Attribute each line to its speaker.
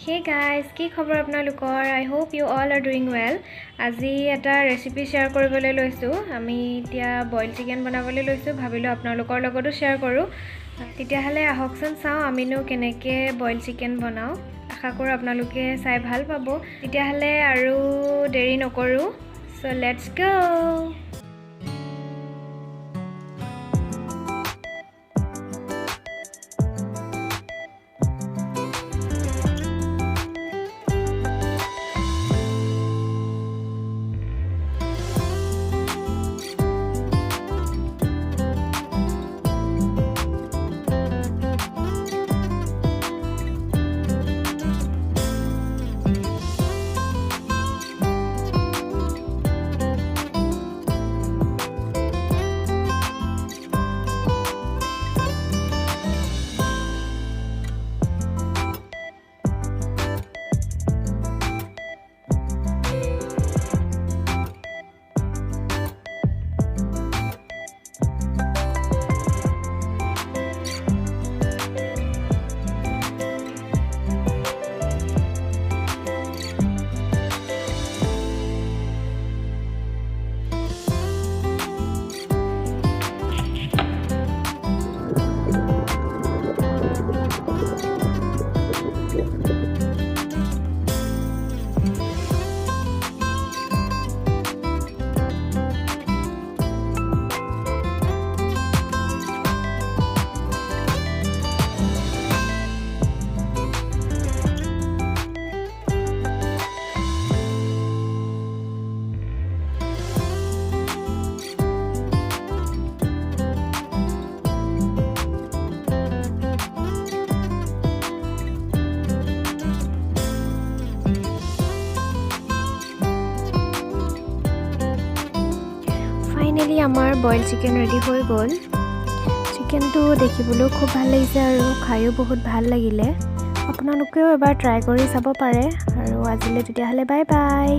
Speaker 1: Hey guys, কি খবৰ আপোনালোকৰ? I hope you all are doing well. আজি এটা ৰেচিপি শেয়াৰ কৰিবলৈ লৈছো। আমি এতিয়া বইল চিকেন বনাবলৈ লৈছো। ভাবিলো আপোনালোকৰ লগতো শেয়াৰ কৰো। তেতিয়া হলে আহকচোন চাও আমিনো কেনেকৈ বইল চিকেন বনাও। আশা কৰো আপোনালোকে চাই ভাল পাব। তেতিয়া হলে আৰু দেৰি নকৰো। So let's go. ফাইনালি আমাৰ বইল চিকেন ৰেডি হৈ গ'ল। চিকেনটো দেখিবলৈও খুব ভাল লাগিছে আৰু খায়ো বহুত ভাল লাগিলে। আপোনালোকেও এবাৰ ট্ৰাই কৰি চাব পাৰে আৰু আজিলৈ তেতিয়াহ'লে বাই বাই।